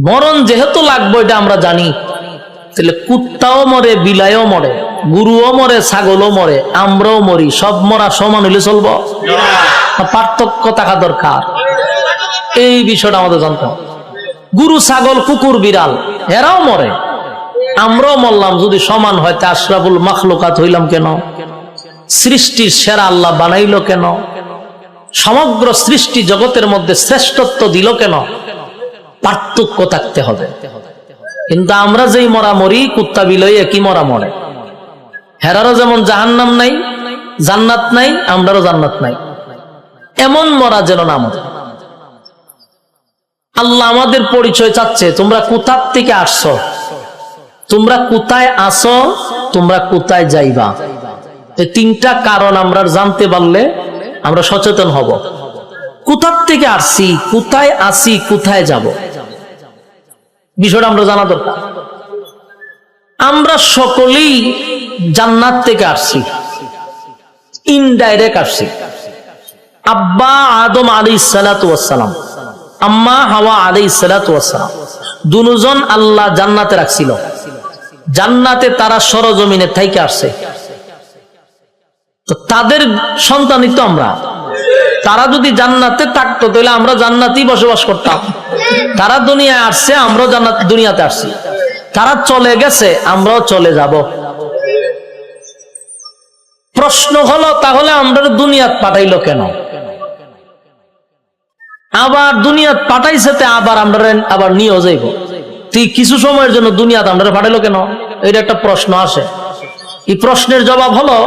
মরণ যেহেতু লাগবে এটা আমরা জানি, তাহলে কুত্তাও মরে, বিলাইও মরে, গরুও মরে, ছাগলও মরে, আমরাও মরি, সব মরা সমান হইলে চলবো? পার্থক্য থাকা দরকার। এই বিষয়টা আমাদের জানতে হবে। গরু, ছাগল, কুকুর, বিড়াল এরাও মরে, আমরাও মরলাম। যদি সমান হয় তা আশরাফুল মাখলুকাত হইলাম কেন? সৃষ্টির সেরা আল্লাহ বানাইলো কেন? সমগ্র সৃষ্টি জগতের মধ্যে শ্রেষ্ঠত্ব দিল কেন? পার্থক্য থাকতে হবে। কিন্তু আমরা যেই মরা মরি, কুত্তা বিলই একই মরা মরে। হেরারও যেমন জাহান্নাম নাই, জান্নাত নাই, আমরারও জান্নাত নাই। এমন মরা যেন না আমাদের। আল্লাহ আমাদের পরিচয় চাচ্ছে, তোমরা কোথার থেকে আসছো, তোমরা কোথায় আসো, তোমরা কোথায় যাইবা। এই তিনটা কারণ আমরা জানতে পারলে আমরা সচেতন হব। কোথার থেকে আসছি, কোথায় আসি, কোথায় যাব, বিষয়টা আমরা জানা দরকার। আমরা সকলেই জান্নাত থেকে আসছি, ইনডাইরেক্ট আসছি। আব্বা আদম আলাইহিস সালাতু ওয়াস সালাম, আম্মা হাওয়া আলাইহিস সালাতু ওয়াস সালাম, দুজন আল্লাহ জান্নাতে রাখছিল। জান্নাতে তারা সরজমিনে থেকে আসছে, তো তাদের সন্তানই তো আমরা। তারা যদি জান্নাতে থাকতো তাহলে আমরা জান্নাতেই বসবাস করতাম। তারা দুনিয়ায় আসছে, আমরাও জান্নাত দুনিয়াতে আসছি। তারা চলে গেছে, আমরাও চলে যাব। প্রশ্ন হলো, তাহলে আমরা দুনিয়াত পাঠাইলো কেন? আবার দুনিয়াত পাঠাইছে, আবার আমরা আবার নিয়েও যাইব। তুই কিছু সময়ের জন্য দুনিয়াত আমরা পাঠাইলো কেন? এটা একটা প্রশ্ন আসে। এই প্রশ্নের জবাব হলো,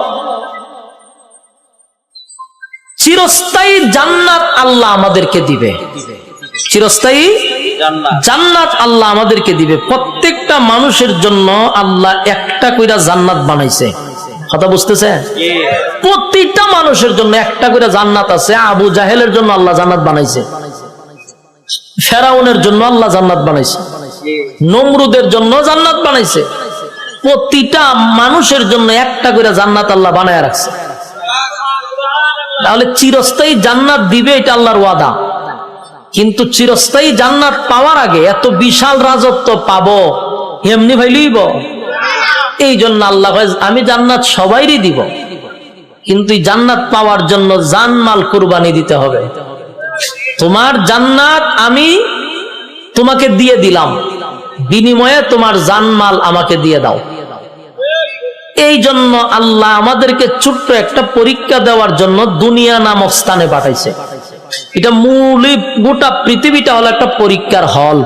চিরস্থায়ী জান্নাত আল্লাহ আমাদেরকে দিবে। চিরস্থায়ী জান্নাত আল্লাহ আমাদেরকে দিবে। প্রত্যেকটা মানুষের জন্য আল্লাহ একটা কইরা জান্নাত বানাইছে। কথা বুঝতেছে? প্রতিটা মানুষের জন্য একটা করে জান্নাত আছে। আবু জাহেলের জন্য আল্লাহ জান্নাত বানাইছে, ফেরাউনের জন্য আল্লাহ জান্নাত বানাইছে, নমরুদের জন্য জান্নাত বানাইছে। প্রতিটা মানুষের জন্য একটা করে জান্নাত আল্লাহ বানায় রাখছে। তাহলে চিরস্থায়ী জান্নাত দিবে, এটা আল্লাহর ওয়াদা। কিন্তু চিরস্থায়ী জান্নাত পাওয়ার আগে এত বিশাল রাজত্ব পাবো এমনি ভাই লইব? এই জন্য আল্লাহ আমি জান্নাত সবাইরই দিব, কিন্তু জান্নাত পাওয়ার জন্য জানমাল কুরবানি দিতে হবে। তোমার জান্নাত আমি তোমাকে দিয়ে দিলাম, বিনিময়ে তোমার জানমাল আমাকে দিয়ে দাও। এই জন্য আল্লাহ আমাদেরকে ছোট্ট একটা পরীক্ষা দেওয়ার জন্য দুনিয়া নামক স্থানে পাঠাইছে। এটা মূলই গোটা পৃথিবীটা হলো একটা পরীক্ষার হল।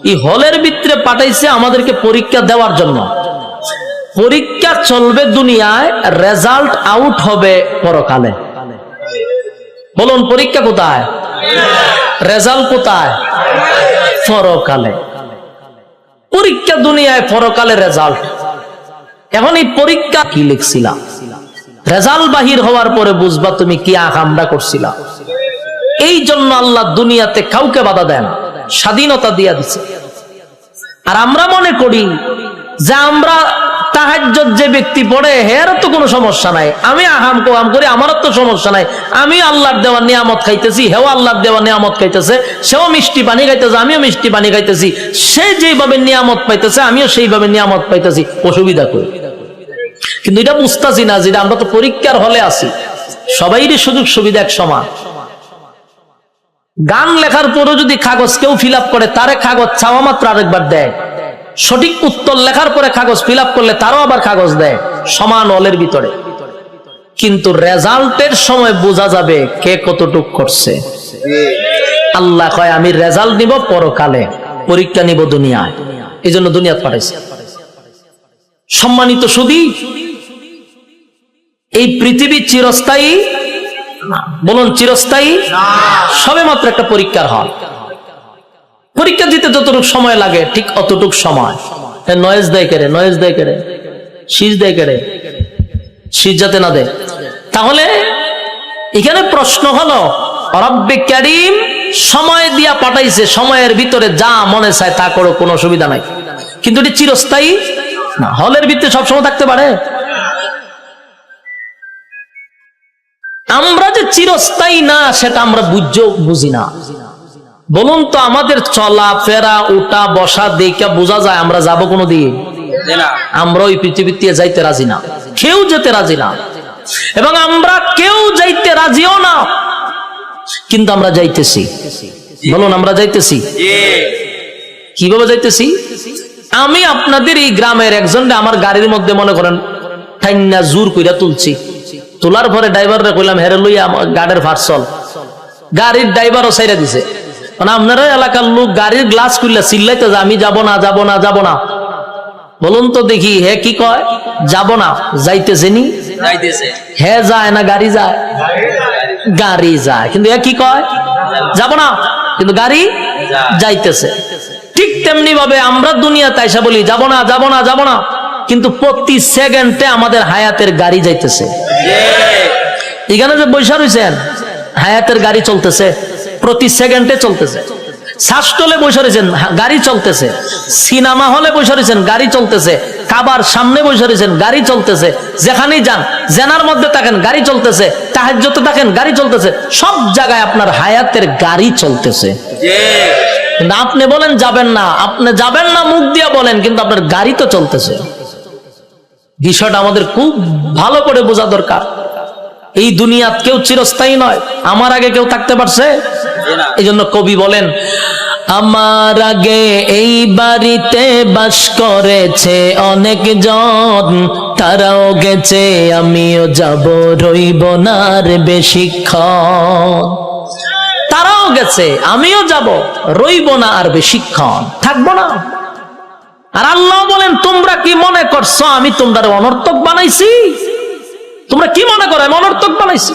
এই হলের ভিতরে পাঠাইছে আমাদেরকে পরীক্ষা দেওয়ার জন্য। পরীক্ষা চলবে দুনিয়ায়, রেজাল্ট আউট হবে পরকালে। বলুন, পরীক্ষা কোথায়? রেজাল্ট কোথায়? পরকালে। পরীক্ষা দুনিয়ায়, পরকালে রেজাল্ট। এখন এই পরীক্ষা কি লিখছিলা, রেজাল্ট বাহির হওয়ার পরে বুঝবা তুমি কি আকামটা করছিলা। এই জন্য আল্লাহ দুনিয়াতে কাউকে বাধা দেয় না, স্বাধীনতা দিয়া দিছে। আর আমরা মনে করি যে আমরা তাহাজ্জুদ যে ব্যক্তি পড়ে এর তো কোনো সমস্যা নাই, আমি আহাম কোয়াম করি, আমারও তো সমস্যা নাই, আমি আল্লাহর দেওয়া নিয়ামত খাইতেছি, হেও আল্লাহর দেওয়া নিয়ামত খাইতেছে, সেও মিষ্টি পানি খাইতেছে, আমিও মিষ্টি পানি খাইতেছি, সে যেভাবে নিয়ামত পাইতেছে আমিও সেইভাবে নিয়ামত পাইতেছি, অসুবিধা করি। কিন্তু এটা বুঝতেছি না যেটা আমরা তো পরীক্ষার হলে আছি, সবাইরই সুযোগ সুবিধা এক সমান। গান লেখার পরও যদি কাগজ কেউ ফিল আপ করে, তারে কাগজ চাওয়া মাত্র আরেকবার দেয়। সঠিক উত্তর লেখার পরে কাগজ ফিল আপ করলে তারও আবার কাগজ দেয়, সমান হলের ভিতরে। কিন্তু রেজাল্টের সময় বোঝা যাবে কে কতটুক করছে। আল্লাহ কয় আমি রেজাল্ট নিব পরকালে, পরীক্ষা নিব দুনিয়ায়। এই জন্য দুনিয়া পাঠাইছে। সম্মানিত সুধী, এই পৃথিবী চিরস্থায়ী? বলুন, চিরস্থায়ী? সবে মাত্র একটা পরীক্ষার হল। পরীক্ষা দিতে যতটুকু সময় লাগে ঠিক অতটুক সময়। নয়েজ দেয় কেড়ে, নয়েজ দেয় কেড়ে, শীষ দেয় কেড়ে, শীষ যাতে না দেয়। তাহলে এখানে প্রশ্ন হলো, রব্বে কারীম সময় দিয়া পাঠাইছে, সময়ের ভিতরে যা মনে চায় তা করো, কোনো অসুবিধা নাই। কিন্তু এটি চিরস্থায়ী না। হলের ভিতরে সবসময় থাকতে পারে? আমরা যে চিরস্থায়ী না সেটা আমরা বুঝি না। বলুন তো, আমাদের চলা ফেরা উঠা বসা দেখে বোঝা যায় আমরা যাবো কোনো দিন? আমরা ওই পৃথিবীতে যাইতে রাজি না, কেউ যেতে রাজি না, এবং আমরা কেউ যাইতে রাজিও না, কিন্তু আমরা যাইতেছি। বলুন, আমরা যাইতেছি। কিভাবে যাইতেছি? আমি আপনাদের এই গ্রামের একজনকে আমার গাড়ির মধ্যে মনে করেন ঠাইনা জোর কইরা তুলছি, তোলার পরে ড্রাইভাররা কইলাম হেরে লইয়া গাড়ির ভার্সল, গাড়ির ড্রাইভারও ছাইরা দিছে। মানে আপনারা এলাকার লোক গাড়ির গ্লাস খুললে চিল্লাইতে যে আমি যাব না, যাব না, যাব না। বলুন তো দেখি, হে কি কয়? যাব না। যাইতেছে নি? হে যায় না গাড়ি যায়? গাড়ি যায়, কিন্তু এ কি কয়? যাব না, কিন্তু গাড়ি যাইতেছে। ঠিক তেমনি ভাবে আমরা দুনিয়াতে আইসা বলি যাব না, যাব না, যাব না, কিন্তু প্রতি সেকেন্ডে আমাদের হায়াতের গাড়ি যাইতেছে। এখানে যে বৈশা রয়েছেন, হায়াতের গাড়ি চলতেছে, প্রতি সেকেন্ডে চলতেছে। শ্বাসতলে বসে রয়েছেন, গাড়ি চলতেছে। সিনেমা হলে বসে রয়েছেন, গাড়ি চলতেছে। কাবার সামনে বসে রয়েছেন, গাড়ি চলতেছে। যেখানেই যান, জেনার মধ্যে থাকেন, গাড়ি চলতেছে। তাহাজ্জুদে থাকেন, গাড়ি চলতেছে। সব জায়গায় আপনার হায়াতের গাড়ি চলতেছে। কিন্তু আপনি বলেন যাবেন না, আপনি যাবেন না মুখ দিয়া বলেন, কিন্তু আপনার গাড়ি তো চলতেছে। বিষয়টা আমাদের খুব ভালো করে বোঝা দরকার। এই দুনিয়াত কেউ চিরস্থায়ী নয়। আমার আগে কেউ থাকতে পারছে? এই জন্য কবি বলেন, আমার আগে এই বাড়িতে বাস করেছে অনেক জন, তারাও গেছে আমিও যাব, রইব না আর বেশিক্ষণ। তারাও গেছে আমিও যাব, রইব না আর বেশিক্ষণ, থাকবো না। আর আল্লাহ বলেন, তোমরা কি মনে করছো আমি তোমরা অনর্থক বানাইছি? তোমরা কি মনে করো আমি অনর্থক বানাইছি?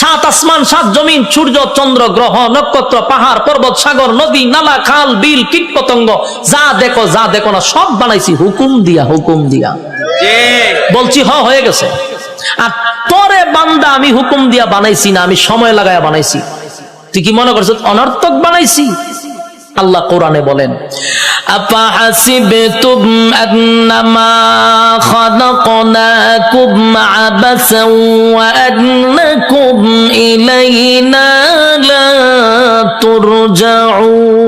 সাত আসমান, সাত জমিন, সূর্য, চন্দ্র, গ্রহ, নক্ষত্র, পাহাড়, পর্বত, সাগর, নদী, নালা, খাল, বিল, কীট পতঙ্গ, যা দেখো না সব বানাইছি হুকুম দিয়া, হুকুম দিয়া। বলছি হয়ে গেছে। আর তোরে বান্দা আমি হুকুম দিয়া বানাইছি না, আমি সময় লাগায়া বানাইছি। তুই কি মনে করছিস অনর্থক বানাইছি? আল্লাহ কোরআনে বলেন, আফাহাসিবতুম আন্নামা খালাকনাকুম আবাসান ওয়া আন্নাকুম ইলাইনা লা তুরজাউন।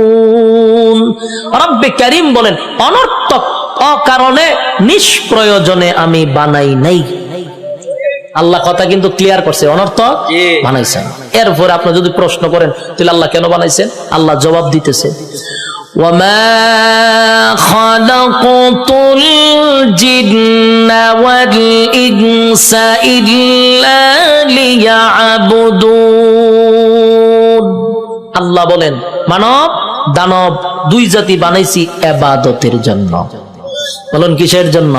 রব্বে কারীম বলেন, অনর্থক অকারণে নিষ্প্রয়োজনে আমি বানাই নাই। আল্লাহ কথা কিন্তু ক্লিয়ার করছে, অনর্থক বানাইছেন। এরপর আপনি যদি প্রশ্ন করেন তাহলে আল্লাহ কেন বানাইছেন, আল্লাহ জবাব দিতেছে, ওয়ামা খালাকাতুল জিন্না ওয়াল ইনসা ইল্লা লিয়াবুদুন। আল্লাহ বলেন, মানব দানব দুই জাতি বানাইছি ইবাদতের জন্য। বলুন কিসের জন্য?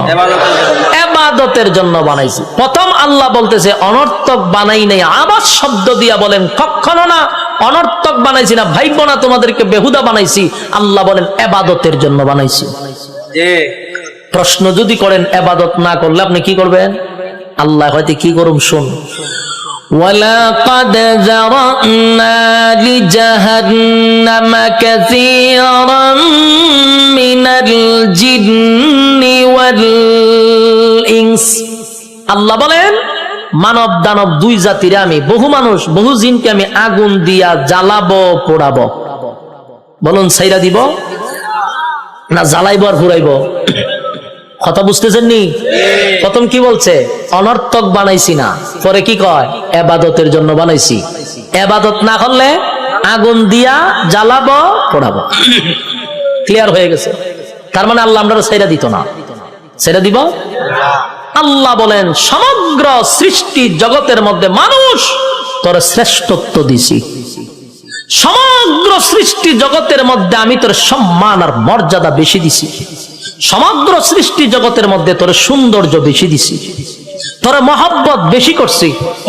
ইবাদতের জন্য বানাইছি। প্রথম আল্লাহ বলতেছে অনর্থক বানাই নাই, আবাস শব্দ দিয়া বলেন কখনো না অনর্থক বানাইছি না, ভাইব না তোমাদেরকে বেহুদা বানাইছি। আল্লাহ বলেন ইবাদতের জন্য বানাইছি। প্রশ্ন যদি করেন ইবাদত না করলে আপনি কি করবেন, আল্লাহ হয়তো কি করুন শুন, ওয়ালাকাদ যারানা লিজাহান্নামা কাসীরাম মিনাল জিন্নি ওয়াল ইনস। আল্লাহ বলেন মানব দানব দুই জাতিরে আমি, বহু মানুষ বহু জিনকে আমি আগুন দিয়া জ্বালাবো, পোড়াবো। বলুন ছাইরা দিব না জ্বালাইবো আর পুরাইবো? কথা বুঝতেছেন নি? প্রথম কি বলছে, অনর্থক বানাইছি না, পরে কি কয় ইবাদতের জন্য বানাইছি। ইবাদত না করলে আগুন দিয়া জ্বালাবো, পোড়াবো। ক্লিয়ার হয়ে গেছে? তার মানে আল্লাহ আমরা ছাইরা দিত না, ছাইরা দিব। আল্লাহ বলেন সমগ্র সৃষ্টি জগতের মধ্যে মানুষ তোর শ্রেষ্ঠত্ব দিছি, সমগ্র সৃষ্টি জগতের মধ্যে আমি তোর সম্মান আর মর্যাদা বেশি দিছি, সমগ্র সৃষ্টি জগতের মধ্যে তোর সৌন্দর্য বেশি দিছি, তোর মহব্বত বেশি করছি,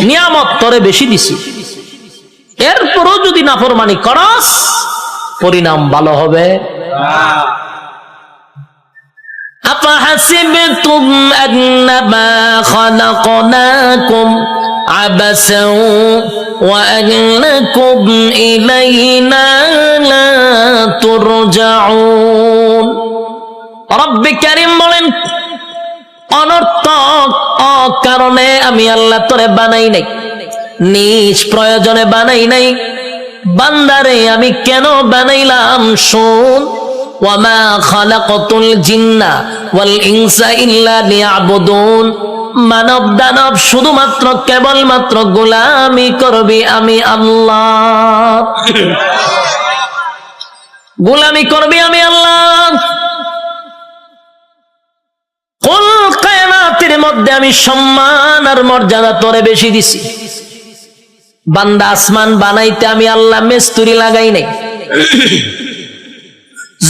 নিয়ামত তোরে বেশি দিছি। এরপরও যদি নাফরমানি করস পরিণাম ভালো হবে। আফাহাসিবতুম আন্নামা খালাকনাকুম আবাসান ওয়া আন্নাকুম ইলাইনা লা তুরজাউন। রব্বে কারীম বলেন অনর্থক অকারণে আমি আল্লাহ তোরে বানাই নাই, নিজ প্রয়োজনে বানাই নাই। বান্দারে আমি কেন বানাইলাম শোন, ওয়ামা খালাকাতুল জিন্না ওয়াল ইনসা ইল্লা লিয়াবুদুন, মানব দানব শুধুমাত্র কেবলমাত্র গোলামি করবি আমি আল্লাহ, গোলামি করবি আমি আল্লাহ। কুল কায়নাতের মধ্যে আমি সম্মান আর মর্যাদা তোরে বেশি দিছি। বান্দা আসমান বানাইতে আমি আল্লাহ মিস্ত্রি লাগাই নাই,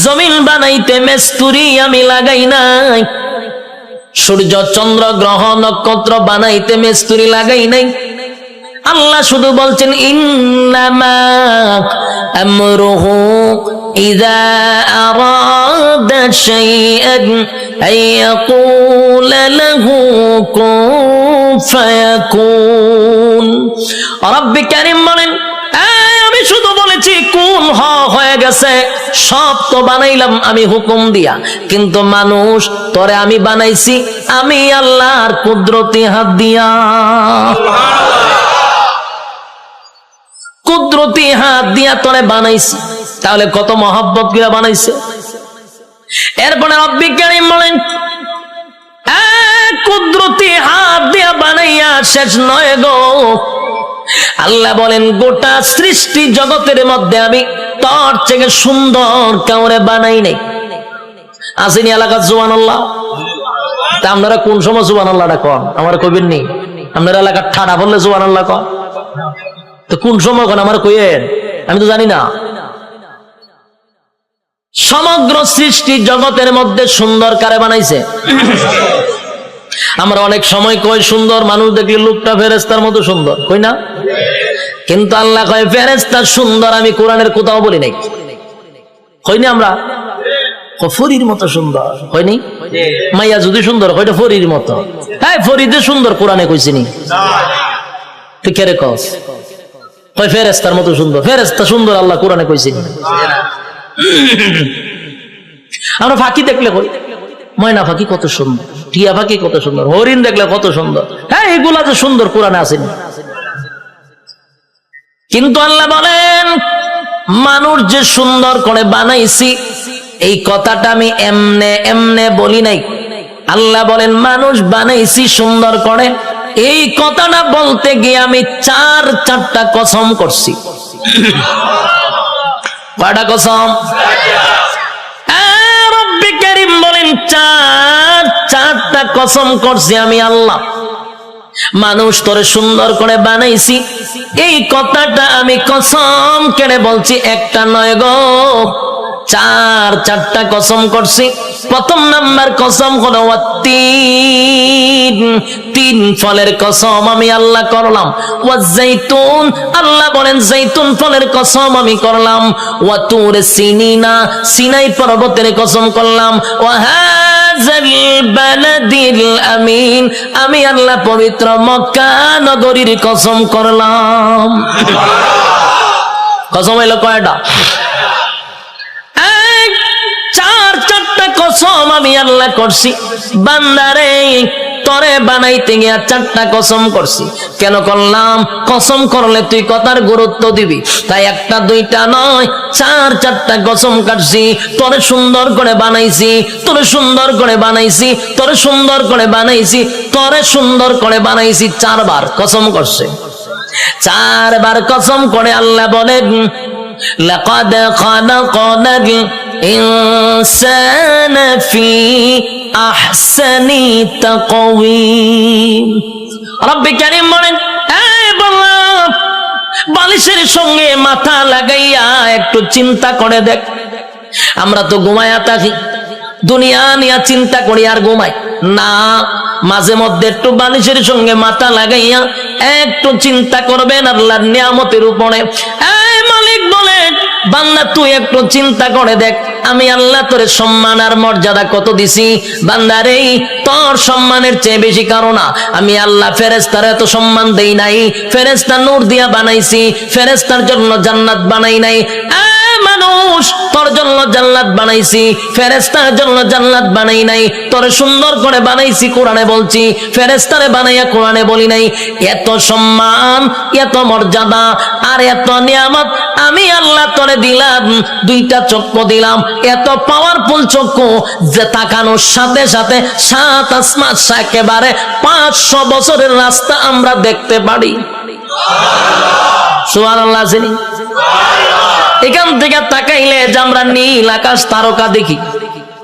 জমিন বানাইতে মিস্ত্রি আমি লাগাই নাই, সূর্য চন্দ্র গ্রহ নক্ষত্র বানাইতে মিস্ত্রি লাগাই নাই। আল্লাহ শুধু বলছেন ইন্নামা আমরুহু ইযা আরাদা শাইআন আইয়াকুলা লাহু কুন ফায়াকুন। রব্বি কারীম বলেন, আমি শুধু বলেছি কোন হয়ে গেছে, সব তো বানাইলাম আমি হুকুম দিয়া, কিন্তু মানুষ তোরে আমি বানাইছি আমি আল্লাহর কুদরতি হাত দিয়া, কুদরতি হাত দিয়া তোরে বানাইছি। তাহলে কত মহব্বত দিয়া বানাইছে। এরপরে রব্বি কারীম বলেন, কুদরতি হাত দিয়া বানাইয়া শেষ নয় গো, আল্লাহ বলেন গোটা সৃষ্টি জগতের মধ্যে আমি তোর থেকে সুন্দর কাউরে বানাই নাই। আসেনি এলাকার সুবহানাল্লাহ? তা আপনারা কোন সময় সুবহানাল্লাহটা কন? আমার কইবেন নি? আপনার এলাকার ঠাডা বললে সুবহানাল্লাহ কন, তো কোন সময় কন আমার কইয়েন? আমি তো জানি না। সমগ্র সৃষ্টি জগতের মধ্যে সুন্দর কারে বানাইছে? আমরা অনেক সময় কই সুন্দর মানুষ দেখলে লোকটা ফেরেশতার মতো সুন্দর, কই না? কিন্তু আল্লাহ কয় ফেরেশতা সুন্দর আমি কোরআনের কোথাও বলি নাই। কইনি আমরা ফরির মতো সুন্দর, কইনি? মাইয়া যদি সুন্দর কয়টা ফরির মতো, হ্যাঁ ফরিদে সুন্দর কোরআনে কইছিনি? তুই কে রে কস? কয় ফেরেশতার মতো সুন্দর, ফেরেশতা সুন্দর আল্লাহ কোরআনে কইছিনি? আমরা ফাঁকি দেখলে কই ময়না পাখি কত সুন্দর, টিয়া পাখি কত সুন্দর, হরিণ দেখলে কত সুন্দর, হ্যাঁ এগুলা তো সুন্দর কোরআনে আসেনি। কিন্তু আল্লাহ বলেন মানুষ যে সুন্দর করে বানাইছি এই কথাটা আমি এমনে এমনে বলি নাই। আল্লাহ বলেন মানুষ বানাইছি সুন্দর করে, এই কথাটা বলতে গিয়ে আমি চারটা কসম করছি। কয়টা কসম? রব্বি কারীম বলেন চারটা কসম করছি আমি আল্লাহ। মানুষ তোরে সুন্দর করে বানাইছি এই কথাটা আমি কসম কেড়ে বলছি, একটা নয় গো, চারটা কসম করছি। প্রথম নাম্বার কসম হলো তিন ফলের কসম আমি আল্লাহ করলাম। ওয়াজাইতুন, আল্লাহ বলেন জাইতুন ফলের কসম আমি করলাম। ওয়া তুর সিনিনা, সিনাই পর্বতের কসম করলাম। ওয়া হাযাল বালাদিল আমিন, আমি আল্লাহ পবিত্র মক্কা নগরীর কসম করলাম। কসম হলো কয়টা? চারটা কসম আমি আল্লাহ করছি। বান্দারে তরে বানাইতে গিয়া চারটা কসম করছি। কেন করলাম? কসম করলে তুই কথার গুরুত্ব দিবি, তাই একটা দুইটা নয় চারটা কসম কাটছি। তোরে সুন্দর করে বানাইছি, তোরে সুন্দর করে বানাইছি, তোরে সুন্দর করে বানাইছি, তোরে সুন্দর করে বানাইছি। চারবার কসম করছে। চারবার কসম করে আল্লাহ বলেন লাকাদ খালাকনাল ইনসানা ফি আহসানি তাকওয়িম। রব্বি কারীম বলেন, এই বান্দা বালিশের সঙ্গে মাথা লাগাইয়া একটু চিন্তা করে দেখ। আমরা তো ঘুমায়া থাকি, দুনিয়া নিয়ে চিন্তা করি আর ঘুমাই না। মাঝে মধ্যে একটু বালিশের সঙ্গে মাথা লাগাইয়া একটু চিন্তা করবেন আল্লাহর নিয়ামতের উপরে। এই মালিক বলেন বান্দা তুই একটু চিন্তা করে দেখ, আমি আল্লাহ তোরে সম্মান আর মর্যাদা কত দিছি। বান্দারে তোর সম্মানের চেয়ে বেশি কারো না। আমি আল্লাহ ফেরেশতার এত সম্মান দেই নাই, ফেরেশতা নূর দিয়া বানাইছি, ফেরেশতার জন্য জান্নাত বানাই নাই। মানুষ, তোর জন্য জান্নাত বানাইছি, ফেরেশতার জন্য জান্নাত বানাই নাই, তোর সুন্দর করে বানাইছি কোরআনে বলছি, ফেরেশতারে বানাইয়া কোরআনে বলি নাই। এত সম্মান, এত মর্যাদা আর এত নিয়ামত আমি আল্লাহ তোরে দিলাম, দুইটা চক্ষু দিলাম, এত পাওয়ারফুল চক্ষু যে তাকানোর সাথে সাথে সাত আসমান একেবারে 500 বছরের রাস্তা আমরা দেখতে পারি। সুবহানাল্লাহ। এখান থেকে তাকাইলে যে আমরা নীল আকাশ তারকা দেখি,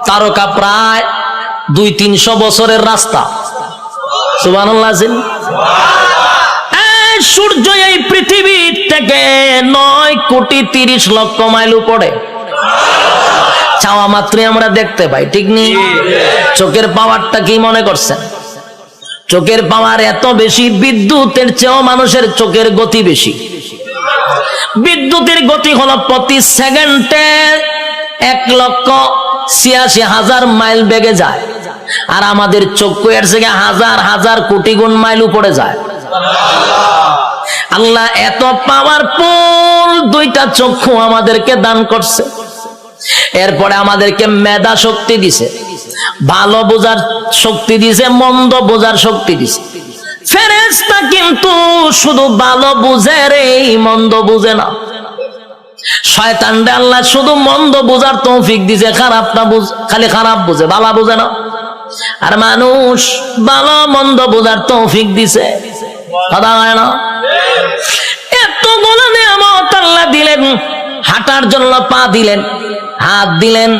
তারকা প্রায় 200-300 বছরের রাস্তা। সুবহানাল্লাহ। সূর্য এই পৃথিবীর থেকে 9,30,00,000 মাইল উপরে, চাওয়া মাত্রই আমরা দেখতে পাই, ঠিক নেই? চোখের পাওয়ারটা কি মনে করছেন? চোখের পাওয়ার এত বেশি, বিদ্যুতের চেয়েও মানুষের চোখের গতি বেশি। বিদ্যুতের গতি হলো প্রতি সেকেন্ডে 1,86,000 মাইল বেগে যায়, আর আমাদের চক্ষু এর থেকে হাজার হাজার কোটি গুণ মাইল উপরে যায়। আল্লাহ এত পাওয়ারফুল দুইটা চক্ষু আমাদেরকে দান করছে। এরপরে আমাদেরকে মেধা শক্তি দিছে, ভালো বোঝার শক্তি দিছে, মন্দ বোঝার শক্তি দিছে। ফেরেশতা কিন্তু শুধু ভালো বুঝে রে, মন্দ বুঝে না। শয়তানরে আল্লাহ শুধু মন্দ বোঝার তৌফিক দিছে, খারাপটা খালি খারাপ বুঝে, ভালো বুঝে না। আর মানুষ ভালো মন্দ বোঝার তৌফিক দিছে, কথা হয় না? এতগুলো নিয়ামত আল্লাহ দিলেন, হাঁটার জন্য পা দিলেন, হাত দিলেন,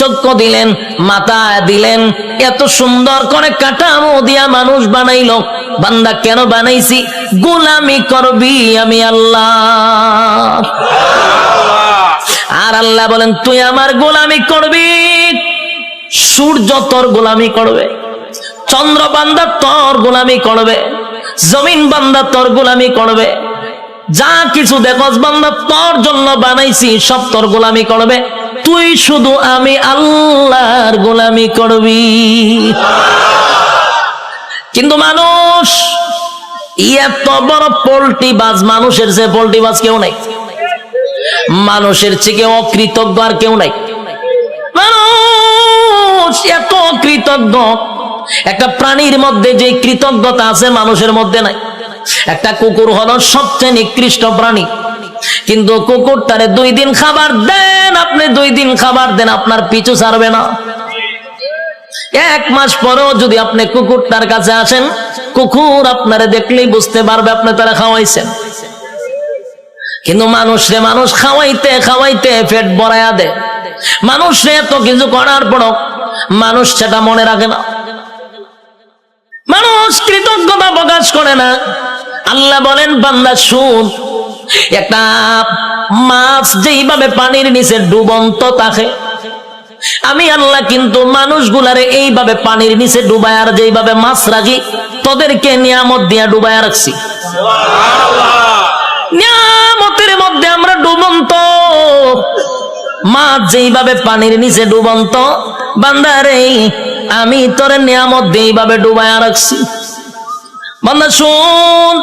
চক্ষু দিলেন, মাথা দিলেন, এত সুন্দর করে কাঠামো দিয়া মানুষ বানাইলো। বান্দা কেন বানাইছি? গোলামি করবি আমি আল্লাহ। আর আল্লাহ বলেন তুই আমার গোলামি করবি, সূর্য তোর গোলামি করবে, চন্দ্র বান্দা তোর গোলামি করবে, জমিন বান্দা তোর গোলামি করবে, যা কিছু দেখস বান্দা তোর জন্য বানাইছি সব তোর গোলামি করবে, তুই শুধু আমি আল্লাহর গোলামি করবি। কিন্তু মানুষ এত বড় পোল্ট্রি বাজ, মানুষের যে পোল্ট্রি বাজ কেউ নাই, মানুষের থেকে অকৃতজ্ঞ আর কেউ নাই। মানুষ এত কৃতজ্ঞ, একটা প্রাণীর মধ্যে যে কৃতজ্ঞতা আছে মানুষের মধ্যে নাই। একটা কুকুর হলো সবচেয়ে নিকৃষ্ট প্রাণী, কিন্তু কুকুরটারে 2 দিন খাবার দেন, আপনি 2 দিন খাবার দেন, আপনার পিছু ছাড়বে না। 1 মাস পরেও যদি আপনি কুকুরটার কাছে আসেন, কুকুর আপনারে দেখলেই বুঝতে পারবে আপনি তারা খাওয়াইছেন। কিন্তু মানুষরে মানুষ খাওয়াইতে খাওয়াইতে পেট ভরায়া দেয়, মানুষরে এত কিছু করার পরও মানুষ সেটা মনে রাখে না, মানুষ কৃতজ্ঞতা প্রকাশ করে না। আল্লাহ বলেন বান্দা শুন, একটা মাছ যেইভাবে পানির নিচে ডুবন্ত থাকে, আমি আল্লাহ কিন্তু মানুষগুলারে এইভাবে পানির নিচে ডুবায়, আর যেইভাবে মাছ রাখি তোদেরকে নিয়ামত দিয়া ডুবায় রাখছি। নিয়ামতের মধ্যে আমরা ডুবন্ত, মাছ যেইভাবে পানির নিচে ডুবন্ত, বান্দারে আমি তোর নিয়ামত এইভাবে ডুবায় রাখছি। বান্দা শুন,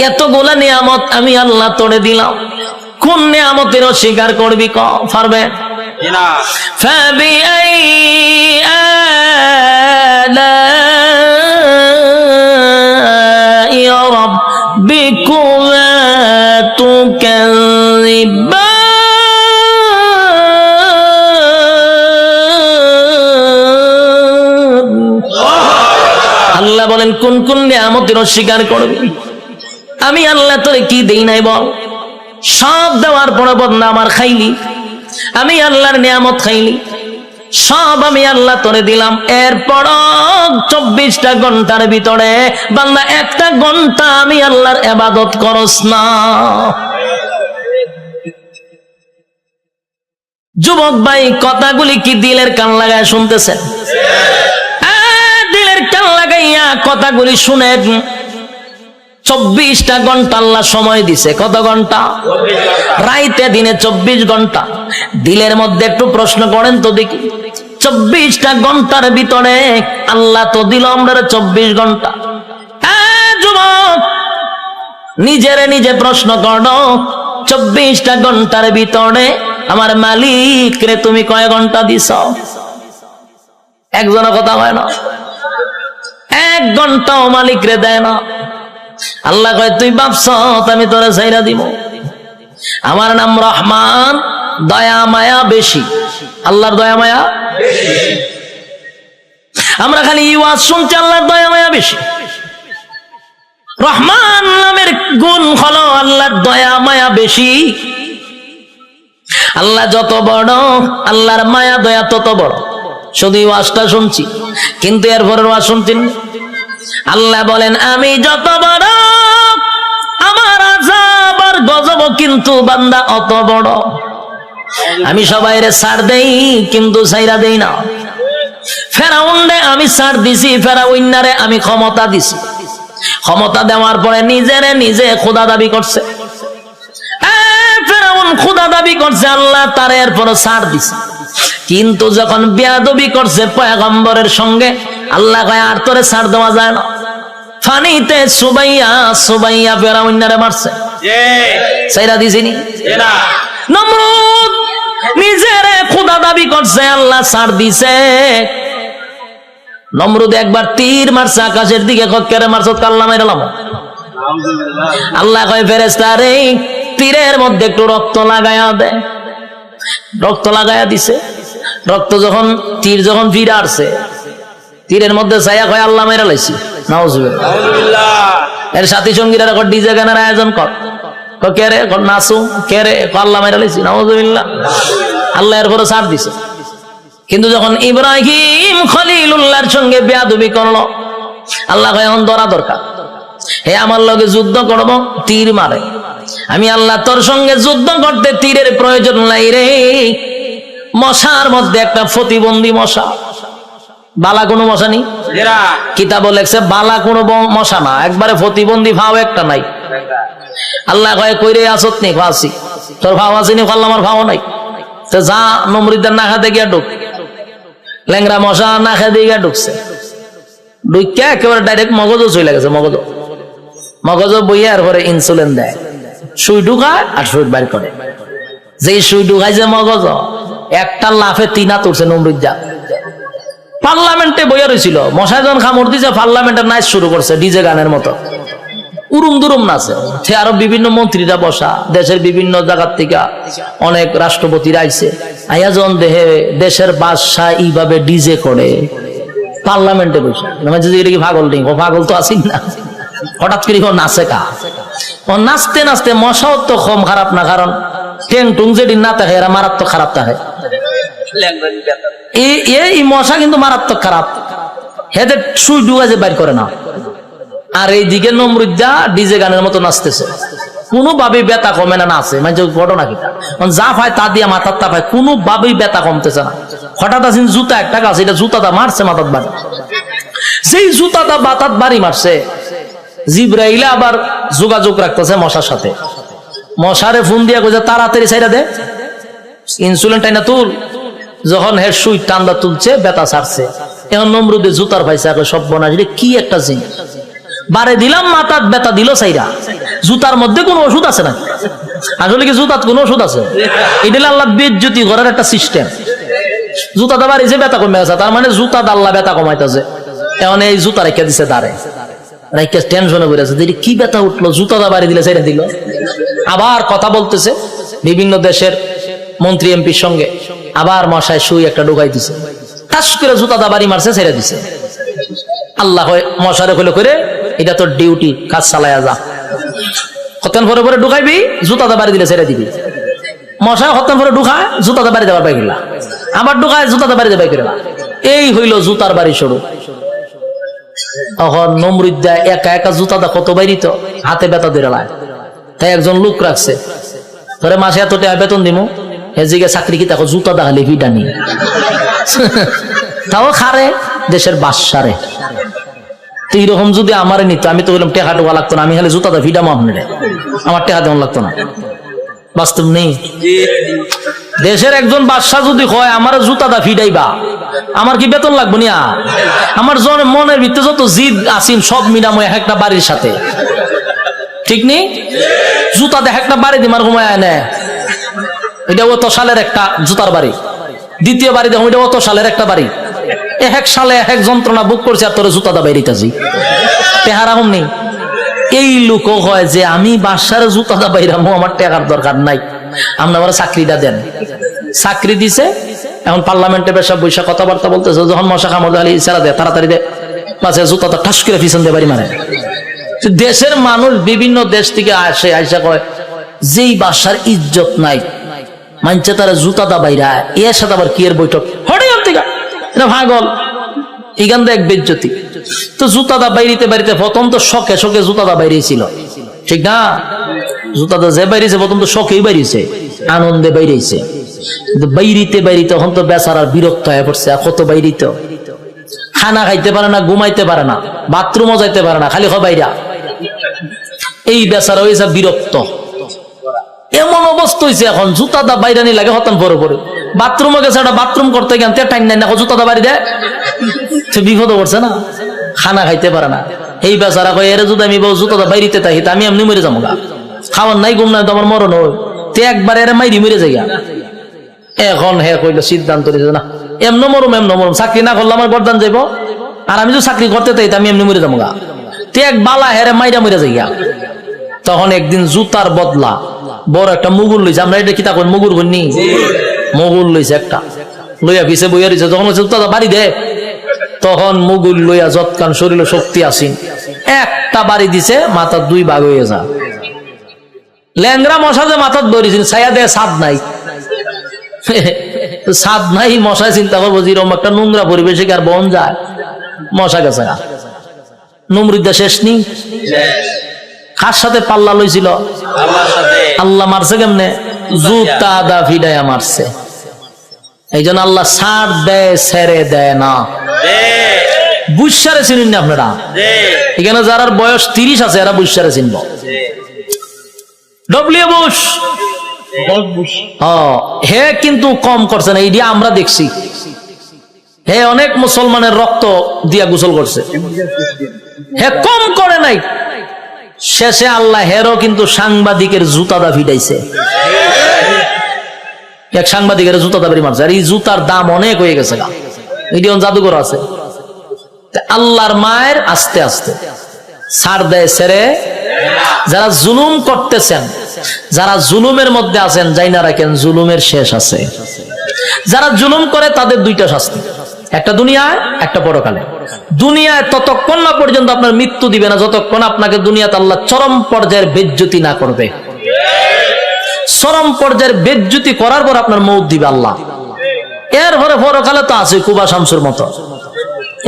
এতগুলা নিয়ামত আমি আল্লাহ তোরে দিলাম, কোন নিয়ামতের অস্বীকার করবি? পারবে না। ফাবিআই আলাই রাব্বিকুমা তুকাযিবান। আল্লাহ বলেন কোন কোন নিয়ামতের অস্বীকার করবি? আমি আল্লাহ তোরে কি দেই নাই বল? সব দেওয়ার পরে বদনা আমার খাইলি, আমি আল্লাহর নিয়ামত খাইলি, সব আমি আল্লাহ তোরে দিলাম। এরপর 24টা ঘন্টার ভিতরে বান্দা 1টা ঘন্টা আমি আল্লাহর ইবাদত করস না। যুবক ভাই, কথাগুলি কি দিলের কান লাগায় শুনতেছেন? দিলের কান লাগাইয়া কথাগুলি শুনেন। 24টা ঘন্টা আল্লাহ সময় দিছে। কত ঘন্টা? রাইতে দিনে 24 ঘন্টা। দিলের মধ্যে একটু প্রশ্ন করেন তো দেখি, 24টা ঘন্টার ভিতরে আল্লাহ তো দিল আমরা 24 ঘন্টা। যুবক, নিজেরে নিজে প্রশ্ন করো, 24টা ঘন্টার ভিতরে আমার মালিক রে তুমি কয় ঘন্টা দিছ? একজনের কথা হয় না, 1 ঘন্টাও মালিক রে দেয় না। আল্লাহ কয় তুই ভাবছ আমি তোরে ছাইরা দিব? আমার নাম রহমান, দয়া মায়া বেশি। আল্লাহর দয়া মায়া বেশি। আমরা খালি ওয়াজ শুনছি আল্লাহর দয়া মায়া বেশি। রহমান নামের গুণ হলো আল্লাহর দয়া মায়া বেশি। আল্লাহ যত বড়, আল্লাহর মায়া দয়া তত বড়। শুধু ওয়াজটা শুনছি, কিন্তু এরপরের ওয়াজ শুনছেন। আল্লাহ বলেন আমি যত বড়, আমার আযাব আর গজব কিন্তু বান্দা অত বড়। আমি সবাইরে ছাড় দেই, কিন্তু ছাইরা দেই না। ফেরাউনরে আমি ছাড় দিছি, ফেরাউন্নারে আমি ক্ষমতা দিছি। ক্ষমতা দেওয়ার পরে নিজেরে নিজে খোদা দাবি করছে। ফেরাউন খোদা দাবি করছে, আল্লাহ তারে এরপর ছাড় দিছে। কিন্তু যখন বেয়াদবি করছে পয়গম্বরের সঙ্গে, আল্লাহ কয় আর তোরে ছাড় দেওয়া যায় না। ফানিতে সুবাইয়া সুবাইয়া ফেরাউন্নারে মারছে, ছাইরা দিছিনি? নমরুদ নিজেরে খোদা দাবি করছে, আল্লাহ ছাড় দিছে। নমরুদ একবার তীর মারছে আকাশের দিকে, কেড়ে মারছ কাল্লা মাইরালাম। আল্লাহ কয় ফেরেশতা রে তীরের মধ্যে একটু রক্ত লাগায়া দে। রক্ত লাগায়া দিছে। রক্ত যখন তীর যখন ফিরে আসছে, তীরের মধ্যে ছায়া কয় আল্লাহ মাইরা লাইছি। নাউজুবিল্লাহ। এর সাথী সঙ্গীরা ডিজে গানের আয়োজন কর, কে রে নাচু, কে রে আল্লাহ মাইরা লাইছি। নাউজুবিল্লাহ। আল্লাহ এর পরে ছাড় দিছে। কিন্তু যখন ইব্রাহিম খলিলুল্লাহর সঙ্গে বেয়াদবি করলো, আল্লাহ কয় এখন ধরা দরকার। হে আমার লগে যুদ্ধ করব, তীর মারে। আমি আল্লাহ তোর সঙ্গে যুদ্ধ করতে তীরের প্রয়োজন নাই রে। মশার মধ্যে একটা প্রতিবন্ধী মশা, বালা কোনো মশা নেই। কিতাব লেখছে বালা কোনো মশা না, একবারে প্রতিবন্ধী ভাও একটা নাই। আল্লাহ কয় কইরে আসত নি? ফাঁসি। তোর ভাও আসেনি? ফাল্লা আমার ভাও নাই। তো যা নমরুদের না খাতে গিয়া ঢুক। ল্যাংরা মশা না খেতে গিয়া ঢুকছে। ঢুকিয়া একেবারে ডাইরেক্ট মগজও চলে গেছে। মগজ বইয়া এরপরে ইনসুলিন দেয়, সুই ঢুকায় আর সুই বাইর করে। যেই সুই ঢুকায় যে মগজ, একটা লাফে 3 হাত উঠছে নমরুদ। যা পার্লামেন্টে বইয়া রয়েছিল, মশায় যখন খামড় দিছে পার্লামেন্টের নাচ শুরু করছে ডিজে গানের মতো, উরুম দুরুম নাচে। সে আরো বিভিন্ন মন্ত্রীরা বসা, দেশের বিভিন্ন জায়গার থেকে অনেক রাষ্ট্রপতিরা আইছে। আইয়া যখন দেশের বাদশাহ এইভাবে ডিজে করে পার্লামেন্টে বসে, এটা কি পাগল নেই? ও পাগল তো আসি না। হঠাৎ করে নাচে কা, ও নাচতে নাচতে মশাও তো কম খারাপ না, কারণ টেং টুং যেদিন না থাকে এরা মারাত্মক খারাপ থাকে। এই মশা কিন্তু মারাত্মক খারাপ, হেদের সুই ডুগা যে বাইর করে না। আর এইদিকে নমরুদ্দা ডিজে গানের মতো নাচতেছে, কোনোভাবেই ব্যথা কমে না। নাচে মানে ঘটনা কিটা যা পায় তা দিয়ে মাথার তা পায়, কোনোভাবেই ব্যথা কমতেছে না। হঠাৎ আসেন জুতা একটা গাছ, এটা জুতাটা মারছে মাথার বাড়ি। সেই জুতাটা মাথার বাড়ি মারছে, জিব্রাইলে আবার যোগাযোগ রাখতেছে মশার সাথে। মশারে ফোন দিয়ে কইছে তাড়াতাড়ি ছাইরা দে, ইনসুলিন টাইনা তুল। যখন হের সুই টান্দা তুলছে, ব্যথা ছাড়ছে। এখন নমরুদে জুতার পাইছে, সব বনা কি একটা জিনিস বারে দিলাম, মাথার ব্যথা দিল সাইরা। জুতার মধ্যে কোন ওষুধ আছে না? আসলে কি জুতার কোন ওষুধ আছে? এটা আল্লাহ বেজ্জতি করার একটা সিস্টেম। জুতাটা বাড়িছে, ব্যথা কমে গেছে, তার মানে জুতা আল্লাহ ব্যথা কমাইতেছে। এখন এই জুতা রেখে দিছে দাঁড়ে, রেখে টেনশনে পড়ে আছে, কি ব্যথা উঠলো, জুতাটা বাড়ি দিলে ছেড়ে দিল। আবার কথা বলতেছে বিভিন্ন দেশের মন্ত্রী এমপির সঙ্গে, আবার মশায় সুই একটা ঢুকাই দিছে, টাস করে জুতাটা বাড়ি মারছে, ছেড়ে দিছে। আল্লাহ মশারে হইলো করে এটা তোর ডিউটি, কাজ চালায়া যা। হতেন পরে পরে ঢুকাইবি, জুতাটা বাড়ি দিলে ছেড়ে দিবি। মশা হতেন পরে ঢুকায়, জুতাটা বাড়ি দেবার পাই গেলা, আবার ঢুকায়, জুতাটা বাড়ি দেবাই গেলা। এই হইল জুতার বাড়ি শুরু। তখন নমরুদ্দা একা একা জুতাটা কত বাইরিত, হাতে ব্যথা ধরে লায়। তাই একজন লোক রাখছে, ধরে মাসে এত টাকা বেতন দিমু, হেজিকে চাকরি কি দেখো জুতা দেখালে ভিটানি তাও খারে দেশের বাদশারে। এইরকম যদি আমার নিত, আমি তো বললাম টেকা টোকা লাগতো না, আমি খালি জুতাটা ভিডামো আপনার, আমার টেকা দেওয়া লাগতো না। বাস্তব নেই। দেশের একজন বাদশা যদি হয় আমার জুতাটা ফিডাইবা, আমার কি বেতন লাগবো না? আমার মনের ভিতরে যত জিদ আসিন সব মিলামো এক একটা বাড়ির সাথে, ঠিক নেই? জুতা দেখ একটা বাড়ি দিমার ঘুমায় আয় না, এটা অত সালের একটা জুতার বাড়ি, দ্বিতীয় বাড়ি দেখো এটা অত সালের একটা বাড়ি, এক সালে এক যন্ত্রণা বুক করছে আর তোর জুতা দা বাইরিতেছি টেহারা হমনি। এই লোক হয় যে আমি বাসার জুতা দা বাইরামো, আমার টেকার দরকার নাই, আপনি আমার চাকরিটা দেন। চাকরি দিছে, এখন পার্লামেন্টে বেশা বৈশা কথাবার্তা বলতেছে, যখন মশা কামড় আলী ইশারা দেয় তাড়াতাড়ি দেয় পাশে জুতাটা ঠাস করে পিছন দিয়ে বাড়ি মারে। দেশের মানুষ বিভিন্ন দেশ থেকে আসে, আইসা কয় যেই বাসার ইজ্জত নাই মানছে তারা জুতা দা বাইরা, এর সাথে আবার কি এর বৈঠক হঠাৎ থেকে এটা ভাগল এখান থেকে এক বেজ্জতি। তো জুতা দা বাইরিতে বাড়িতে প্রথম তো শখে শখে জুতা দা বাইরেছিল, ঠিক না? জুতা দা যে বাইরেছে প্রথম তো শখেই বাইরেছে, আনন্দে বাইরেছে, কিন্তু বাইরিতে বাইরিতে এখন তো বেচারার বিরক্ত হয়ে পড়ছে। কত বাইরিতে খানা খাইতে পারে না, ঘুমাইতে পারে না, বাথরুমও যাইতে পারে না, খালি বাইরা। এই বেচারা হয়েছে বিরক্ত, এমন অবস্থা হয়েছে এখন জুতা দা বাইরানি লাগে হতান পরে পরে। বাথরুমে গেছে একটা বাথরুম করতে গেন টাইম নাই না, জুতা দা বাড়ি দেয়, বিপদ পড়ছে না, খানা খাইতে পারে না। এই বেচারা কয় এর যদি আমি জুতা দা বাইরিতে থাকি আমি এমনি মরে যাবো গা, খাওয়ার নাই ঘুম নাই তো আমার মরণ হয়, তে একবার এর মাইরি মরে যাই। এখন হে কইল সিদ্ধান্ত নিয়েছে না এমন মরম চাকরি না করলে আমার গরদান যাইব, আর আমি যদি চাকরি করতে চাই আমি এমনি মরে যাবো গা, তে এক বালা হেরে মাইরা মরে যাই। তখন একদিন জুতার বদলা বড় একটা মুগুর লইছে, আমরা এটা কিতা কই মুগুর বলনি, মুগুর লইছে একটা লইয়া পিছে বইয়া রয়েছে। যখন জুতা বাড়ি দে তখন মুগুর লইয়া যৎকান শরীর শক্তি আসিন একটা বাড়ি দিছে, মাথার দুই ভাগ হয়ে যা। ল্যাংরা মশা যে মাথার ধরেছিল ছায়া দেয়, সাদ নাই, সাদ নাই, মশায় চিন্তা করবো যেরকম একটা নোংরা পরিবেশে আর বন যায়, মশা গেছে নমরুদ্দা শেষ নি। কার সাথে পাল্লা লইছিল? আল্লাহ মারছে কেমনে? জুতা দা ফিডাইয়া মারছে। এই জন্য আল্লাহ ছাড় দেয়, ছেড়ে দেয় না। বুঝসারে চিনেন না আপনারা? এখানে যারা বয়স 30 আছে এরা বুঝসারে চিনব। ডব্লিউ বুশ হে কিন্তু কম করছে না, এইটা আমরা দেখছি। হে অনেক মুসলমানের রক্ত দিয়া গোসল করছে, হে কম করে নাই। শেষে আল্লাহ হেরও কিন্তু সাংবাদিকের জুতা দা ফিডাইছে, এক সাংবাদিকের জুতা দা বাড়ি মারছে। আর এই জুতার দাম অনেক হয়ে গেছে গা, এটি জাদুঘর আছে। আল্লাহর মায়ের আস্তে আস্তে ছাড় দেয়, ছেড়ে। যারা জুলুম করতেছেন, যারা জুলুমের মধ্যে আছেন, যাই না রাখেন জুলুমের শেষ আছে। যারা জুলুম করে তাদের দুইটা শাস্তি, একটা দুনিয়ায় একটা পরকালে। দুনিয়ায় ততক্ষণ না পর্যন্ত আপনার মৃত্যু দিবে না যতক্ষণ আপনাকে দুনিয়াতে আল্লাহ চরম পর্যায়ের বেজ্জতি না করবে। চরম পর্যায়ের বেজ্জতি করার পর আপনার মৌত দিবে আল্লাহ। এরপরে পরকালে তো আছে কুবা শামসুর মতো,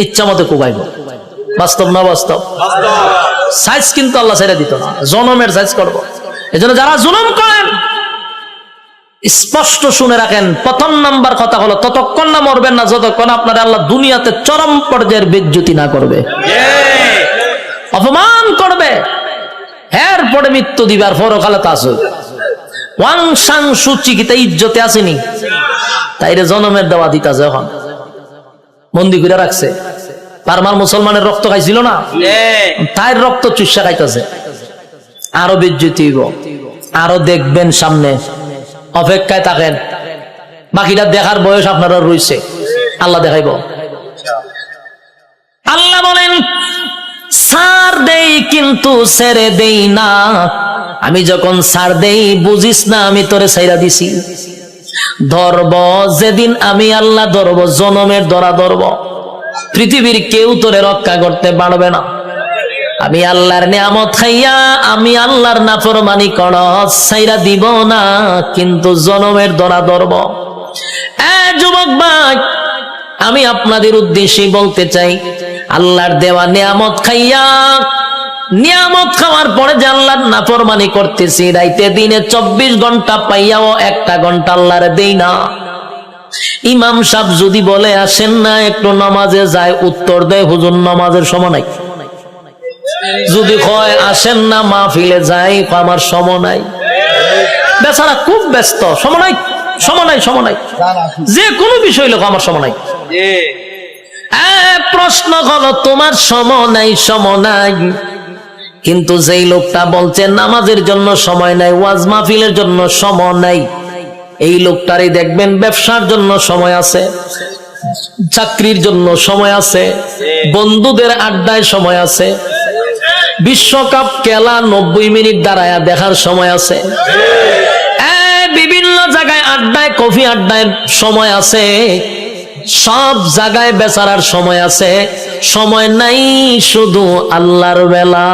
ইচ্ছা মতো কুবাইব। বাস্তব না বাস্তব? সাইজ কিন্তু আল্লাহ ছেড়ে দিত না, জনমের সাইজ করবো। এই জন্য যারা জুলুম করেন স্পষ্ট শুনে রাখেন, প্রথম নাম্বার কথা হলো ততক্ষণ না মরবেন না যতক্ষণ আপনার আল্লাহ দুনিয়াতে চরম পর্যায়ের বেজ্জতি না করবে, অপমান করবে। এরপরে মৃত্যু দিবে। আর পরকালে তা আছে ওয়াং সাং সুচি কি তাই ইজ্জতে আসেনি, তাইরে জনমের দেওয়া দিতাছে। এখন বন্দি করে রাখছে, পারমার মুসলমানের রক্ত খাইছিল না, তাই রক্ত চুষা খাইতেছে। আরো বেজ্জতি হইব, আরো দেখবেন সামনে, অপেক্ষায় থাকেন। বাকিটা দেখার বয়স আপনারা রয়েছে, আল্লাহ দেখাইব। আল্লাহ বলেন ছাড় দেই কিন্তু ছেড়ে দেই না। আমি যখন ছাড় দেই বুঝিস না আমি তোরে ছাইরা দিছি। ধরব যেদিন আমি আল্লাহ ধরব, জনমের ধরা ধরব, পৃথিবীর কেউ তোরে রক্ষা করতে পারবে না। আমি আল্লাহর নিয়ামত খাইয়া আমি আল্লাহর নাফরমানি করস, ছাইরা দিব না, কিন্তু জনমের ধরা ধরব। যুবক ভাই, আমি আপনাদের উদ্দেশ্যে বলতে চাই, আল্লাহর দেওয়া নিয়ামত খাইয়া, নিয়ামত খাওয়ার পরে যে আল্লাহর নাফরমানি করতেছি, রাইতে দিনে 24 ঘন্টা পাইয়াও 1টা ঘন্টা আল্লাহর দেই না। ইমাম সাহেব যদি বলে আসেন না একটু নামাজে যায়, উত্তর দেয় হুজুর নামাজের সময় নাই। যদি কয় আসেন না মাহফিলে যাই, আমার সময় নাই। বেচারা খুব ব্যস্ত, সময় নাই, সময় নাই, সময় নাই, যে কোনো বিষয় লোক আমার সময় নাই। প্রশ্ন হলো তোমার সময় নাই, সময় নাই, কিন্তু যেই লোকটা বলছে নামাজের জন্য সময় নাই, ওয়াজ মাহফিলের জন্য সময় নাই, এই লোকটারই দেখবেন ব্যবসার জন্য সময় আছে, চাকরির জন্য সময় আছে, বন্ধুদের আড্ডায় সময় আছে, বিশ্বকাপ খেলা 90 মিনিট দাঁড়ায়া দেখার সময় আছে, বিভিন্ন জায়গায় আড্ডায় কফি আড্ডায় সময় আছে, সব জায়গায় বেচারার সময় আছে, সময় নাই শুধু আল্লাহর বেলা।